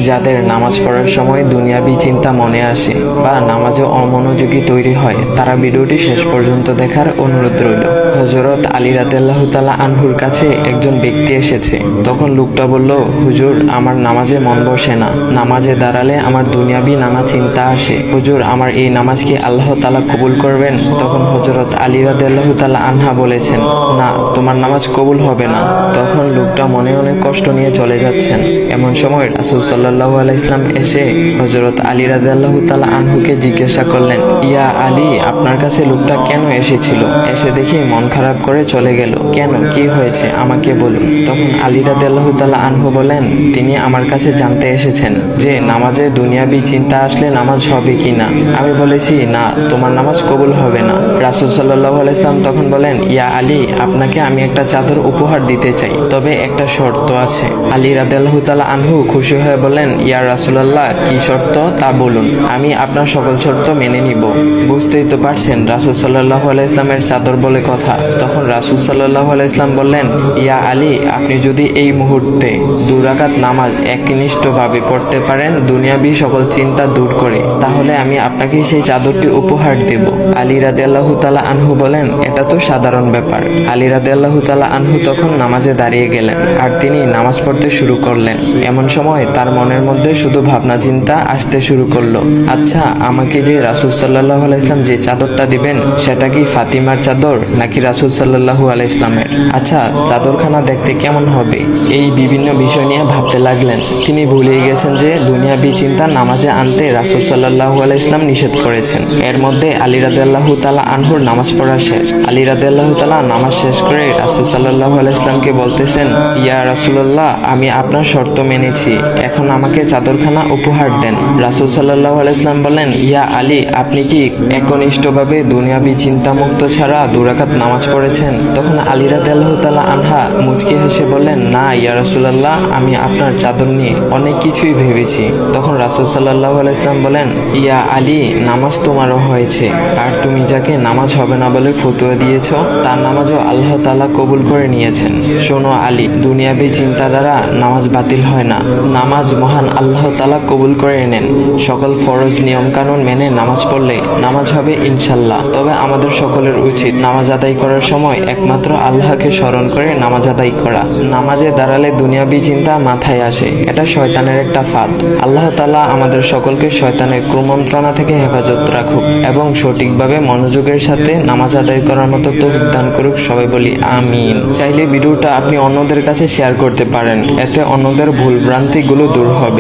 যাদের নামাজ পড়ার সময় দুনিয়াবি চিন্তা মনে আসে বা নামাজে অমনোযোগী তৈরি হয়, তারা ভিডিওটি শেষ পর্যন্ত দেখার অনুরোধ রইল। হযরত আলী রাদিয়াল্লাহু তাআলা আনহুর কাছে একজন ব্যক্তি এসেছে। তখন লোকটা বলল, হুজুর, আমার নামাজে মন বসে না। নামাজে দাঁড়ালে আমার দুনিয়াবি নানা চিন্তা আসে। হুজুর, আমার এই নামাজ কি আল্লাহ তাআলা কবুল করবেন? তখন হযরত আলী রাদিয়াল্লাহু তাআলা আনহা বলেছেন, না, তোমার নামাজ কবুল হবে না। তখন লোকটা মনে অনেক কষ্ট নিয়ে চলে যাচ্ছেন। এমন সময় রাসূল সাল্লাল্লাহু আলাইহি ওয়াসাল্লাম এসে হযরত আলী রাদিয়াল্লাহু তাআলা আনহুকে জিজ্ঞাসা করলেন, ইয়া আলী, আপনার কাছে লোকটা কেন এসেছিল? এসে দেখি মন খারাপ করে চলে গেল। কেন, কি হয়েছে আমাকে বলুন। তখন আলী রাদিয়াল্লাহু তাআলা আনহু বলেন, তিনি আমার কাছে জানতে এসেছেন যে নামাজে দুনিয়াবি চিন্তা আসলে নামাজ হবে কিনা। আমি বলেছি, না, তোমার নামাজ কবুল হবে না। রাসূল সাল্লাল্লাহু আলাইহি ওয়াসাল্লাম তখন বলেন, ইয়া আলী, আপনাকে আমি একটা চাদর উপহার দিতে চাই, তবে একটা শর্ত আছে। আলী রাদিয়াল্লাহু তাআলা আনহু খুশি হয়ে বলেন, ইয়া রাসূলুল্লাহ, কি শর্ত তা বলুন, আমি আপনার সকল শর্ত মেনে নিব। বুঝতেই তো পারছেন রাসূল সাল্লাল্লাহু আলাইহি ওয়াসাল্লামের চাদর বলে কথা। তখন রাসূল সাল্লাল্লাহু আলাইহি ওয়াসাল্লাম বললেন, ইয়া আলী, আপনি যদি এই মুহূর্তে 2 রাকাত নামাজ একনিষ্ঠভাবে পড়তে পারেন দুনিয়াবি সকল চিন্তা দূর করে, তাহলে আমি আপনাকে সেই চাদরটি উপহার দেব। আলী রাদিয়াল্লাহু তাআলা আনহু বলেন, এটা তো সাধারণ ব্যাপার। আলী রাদিয়াল্লাহু তাআলা আনহু তখন নামাজে দাঁড়িয়ে গেলেন আর তিনি নামাজ পড়তে শুরু করলেন। এমন সময় তার মনের মধ্যে শুধু ভাবনা চিন্তা আসতে শুরু করলো, আচ্ছা, আমাকে যে রাসূল সাল্লাল্লাহু আলাইহি ওয়াসাল্লাম যে চাদরটা দিবেন সেটা কি ফাতিমার চাদর নাকি রাসূল সাল্লাল্লাহু আলাইহি ওয়াসাল্লামের? আচ্ছা, চাদরখানা দেখতে কেমন হবে? এই বিভিন্ন বিষয় নিয়ে ভাবতে লাগলেন। তিনি ভুলেই গেছেন যে দুনিয়াবি চিন্তা নামাজে আনতে রাসূল সাল্লাল্লাহু আলাইহি ওয়াসাল্লাম নিষেধ করেছেন। এর মধ্যে আলী রাদিয়াল্লাহু তাআলা আনহুর নামাজ পড়া শেষ। আলী রাদিয়াল্লাহু তাআলা নামাজ শেষ করে রাসূল সাল্লাল্লাহু আলাইহি ওয়াসাল্লামকে বলতেছেন, ইয়া রাসূলুল্লাহ, আমি আপনার শর্ত মেনেছি, এখন আমাকে চাদরখানা উপহার দেন। রাসূল সাল্লাল্লাহু আলাইহি ওয়াসাল্লাম বলেন, ইয়া আলী, আপনি কি একনিষ্ঠভাবে দুনিয়াবি চিন্তামুক্ত ছাড়া 2 রাকাত নামাজ পড়েছেন? তখন আলী রাদিয়াল্লাহু তাআলা আনহা মুচকি হেসে বললেন, না ইয়া রাসূলুল্লাহ, আমি আপনার চাদর নিয়ে অনেক কিছুই ভেবেছি। তখন রাসূল সাল্লাল্লাহু আলাইহি ওয়াসাল্লাম বলেন, ইয়া আলী, নামাজ তোমারও হয়েছে, আর তুমি যাকে নামাজ হবে না বলে ফতোয়া দিয়েছো তার নামাজও আল্লাহ তাআলা কবুল করে নিয়েছেন। শোনো আলী, দুনিয়াবি চিন্তা দ্বারা নামাজ বাতিল হয় না, নামাজ মহান আল্লাহ তাআলা কবুল করে নেন। সকল ফরজ নিয়ম কানুন মেনে নামাজ পড়লে নামাজ হবে ইনশাল্লাহ। তবে আমাদের সকলের উচিত নামাজ আদায় করার সময় একমাত্র আল্লাহকে স্মরণ করে নামাজ আদায় করা। নামাজে দাঁড়ালে দুনিয়াবি চিন্তা মাথায় আসে, এটা শয়তানের একটা ফাঁদ। আল্লাহ তাআলা আমাদের সকলকে শয়তানের কুমন্ত্রণা থেকে হেফাজত রাখুক এবং সঠিকভাবে মনোযোগের সাথে নামাজ আদায় করার মতো তৌফিক দান করুক। সবাই বলি আমিন। চাইলে ভিডিওটা আপনি অন্যদের কাছে শেয়ার করতে পারেন, এতে অন্যদের ভুল ভ্রান্তিগুলো দূর হবে।